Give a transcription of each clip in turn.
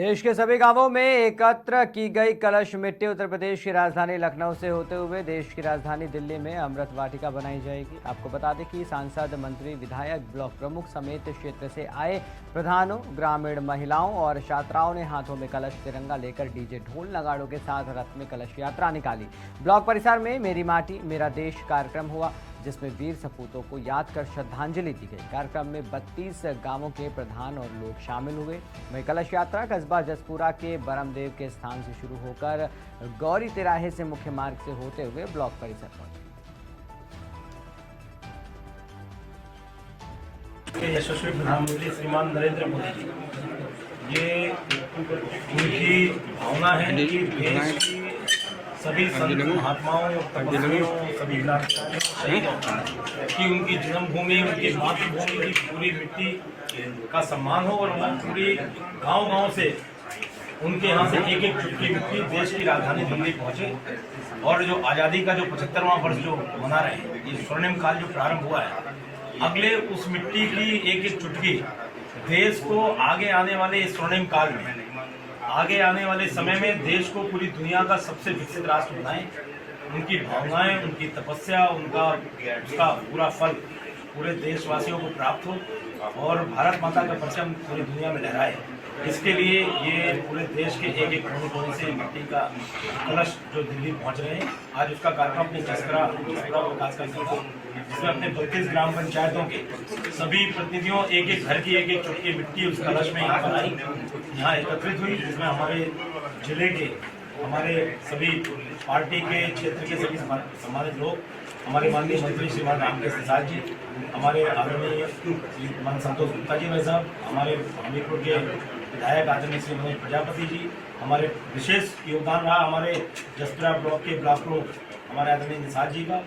देश के सभी गांवों में एकत्र की गई कलश मिट्टी उत्तर प्रदेश की राजधानी लखनऊ से होते हुए देश की राजधानी दिल्ली में अमृत वाटिका बनाई जाएगी। आपको बता दें कि सांसद, मंत्री, विधायक, ब्लॉक प्रमुख समेत क्षेत्र से आए प्रधानों, ग्रामीण महिलाओं और छात्राओं ने हाथों में कलश तिरंगा लेकर डीजे ढोल नगाड़ों के साथ रथ में कलश यात्रा निकाली। ब्लॉक परिसर में मेरी माटी मेरा देश कार्यक्रम हुआ, जिसमें वीर सपूतों को याद कर श्रद्धांजलि दी गई। कार्यक्रम में 32 गांवों के प्रधान और लोग शामिल हुए। वहीं कलश यात्रा कस्बा जसपुरा के बरमदेव के स्थान से शुरू होकर गौरी तिराहे से मुख्य मार्ग से होते हुए ब्लॉक परिसर पहुंची। यशस्वी प्रधानमंत्री श्रीमान नरेंद्र मोदी जी, ये उनकी भावना है कि देश की सभी संत महात्माओं, तपस्वियों, सभी क्रांतिकारियों कि उनकी जन्मभूमि, उनकी मातृभूमि की पूरी मिट्टी का सम्मान हो और वो पूरी गांव-गांव से उनके यहाँ से एक एक चुटकी मिट्टी देश की राजधानी दिल्ली पहुँचे। और जो आज़ादी का जो 75वां वर्ष जो मना रहे हैं, ये स्वर्णिम काल जो प्रारंभ हुआ है, अगले उस मिट्टी की एक एक चुटकी देश को आगे आने वाले इस स्वर्णिम काल में, आगे आने वाले समय में देश को पूरी दुनिया का सबसे विकसित राष्ट्र बनाएं। उनकी भावनाएं, उनकी तपस्या, उसका पूरा फल पूरे देशवासियों को प्राप्त हो और भारत माता का परचम पूरी दुनिया में लहराए। इसके लिए ये पूरे देश के एक एक कोने से मिट्टी का कलश जो दिल्ली पहुंच रहे हैं, आज उसका कार्यक्रम अपने जसपुरा विकास खंड जिसमें अपने 32 ग्राम पंचायतों के सभी प्रतिनिधियों एक एक घर की एक एक चुटकी मिट्टी उस कलश में यहाँ पर आई, यहाँ एकत्रित हुई, जिसमें हमारे जिले के, हमारे सभी पार्टी के, क्षेत्र के सभी सम्मानित लोग, हमारे माननीय मंत्री श्रीमान रामकेश प्रसाद जी, हमारे आदरणीय श्रीमान संतोष गुप्ता जी भाई साहब, हमारे हमीरपुर के विधायक आदरणीय श्री मनोज प्रजापति जी, हमारे विशेष योगदान रहा हमारे जसपुरा ब्लॉक के ब्लॉक प्रमुख हमारे आदरणीय निषाद जी का।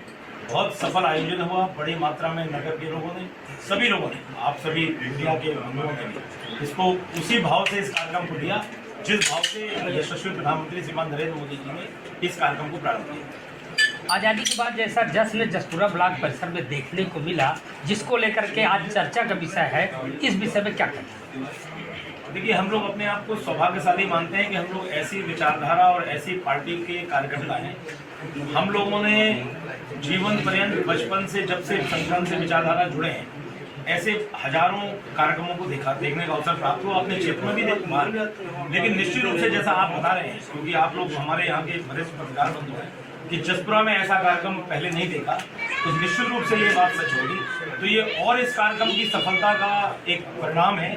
बहुत सफल आयोजन हुआ, बड़ी मात्रा में नगर के लोगों ने, सभी लोगों ने, आप सभी मीडिया के बंधुओं ने भी इसको उसी भाव से इस कार्यक्रम को लिया जिस भाव से यशस्वी प्रधानमंत्री श्रीमान नरेंद्र मोदी जी ने इस कार्यक्रम को प्रारंभ किया। आज़ादी के बाद जैसा जश्न जसपुरा ब्लॉक परिसर में देखने को मिला, जिसको लेकर के आज चर्चा का विषय है, इस विषय में क्या कहना है? देखिए, हम लोग अपने आप को सौभाग्यशाली मानते हैं कि हम लोग ऐसी विचारधारा और ऐसी पार्टी के कार्यकर्ता हैं। हम लोगों ने जीवन पर्यंत बचपन से जब से संगठन से विचारधारा जुड़े हैं, ऐसे हजारों कार्यक्रमों को देखने का अवसर प्राप्त हुआ, अपने क्षेत्र में भी लेकिन निश्चित रूप से जैसा आप बता रहे हैं, क्योंकि आप लोग हमारे यहाँ के वरिष्ठ पत्रकार बंधु हैं, कि जसपुरा में ऐसा कार्यक्रम पहले नहीं देखा, तो निश्चित रूप से ये बात सच होगी। तो ये और इस कार्यक्रम की सफलता का एक परिणाम है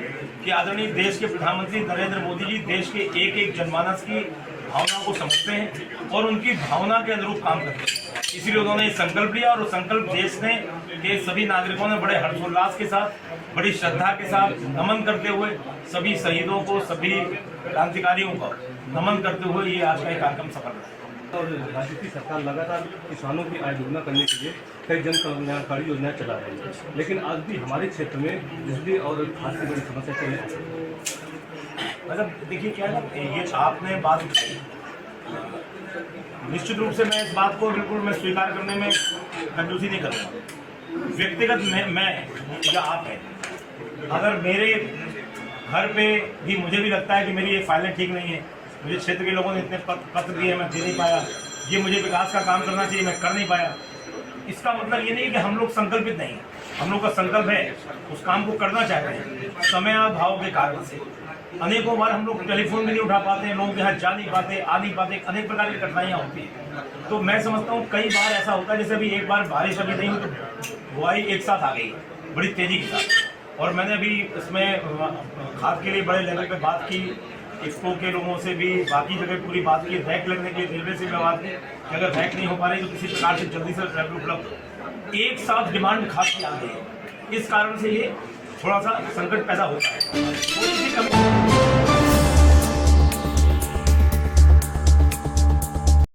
कि आदरणीय देश के प्रधानमंत्री नरेंद्र मोदी जी देश के एक एक जनमानस की भावना को समझते हैं और उनकी भावना के अनुरूप काम करते हैं। इसीलिए उन्होंने संकल्प लिया और संकल्प देश ने के सभी नागरिकों ने बड़े हर्षोल्लास के साथ, बड़ी श्रद्धा के साथ नमन करते हुए, सभी शहीदों को, सभी क्रांतिकारियों को नमन करते हुए ये आज का एक कार्यक्रम सफल रहा। और राज्य की सरकार लगातार किसानों की आय दोगुना करने के लिए कई जन कल्याणकारी योजनाएं चला रही है, लेकिन आज भी हमारे क्षेत्र में बिजली और खाद की बड़ी समस्या चल रही है। मतलब देखिए क्या है, ये आपने बात उठाई, निश्चित रूप से मैं इस बात को बिल्कुल स्वीकार करने में कंजूसी नहीं करूँगा। व्यक्तिगत मैं या आप हैं, अगर मेरे घर पे भी मुझे भी लगता है कि मेरी ये फाइलें ठीक नहीं है, मुझे क्षेत्र के लोगों ने इतने पत्र दिए, मैं दे नहीं पाया, ये मुझे विकास का काम करना चाहिए, मैं कर नहीं पाया, इसका मतलब ये नहीं कि हम लोग संकल्पित नहीं, हम लोग का संकल्प है, उस काम को करना चाहते हैं। समय अभाव के कारण से अनेकों बार हम लोग टेलीफोन भी नहीं उठा पाते हैं, लोगों के यहाँ जा नहीं पाते, आ नहीं पाते, अनेक प्रकार की कठिनाइयाँ होती हैं। तो मैं समझता हूँ कई बार ऐसा होता है, जैसे अभी एक बार बारिश अभी नहीं हुई तो बुआई एक साथ आ गई बड़ी तेजी के साथ, और मैंने अभी इसमें खाद के लिए बड़े लेवल पर बात की, इफ्को के लोगों से भी, बाकी जगह पूरी बात की, रैक लगने के लिए रेलवे से भी बात की कि अगर रैक नहीं हो पा रही तो किसी प्रकार से जल्दी से रैक उपलब्ध। एक साथ डिमांड खाद की आ गई है, इस कारण से ये थोड़ा सा संकट पैदा होता है।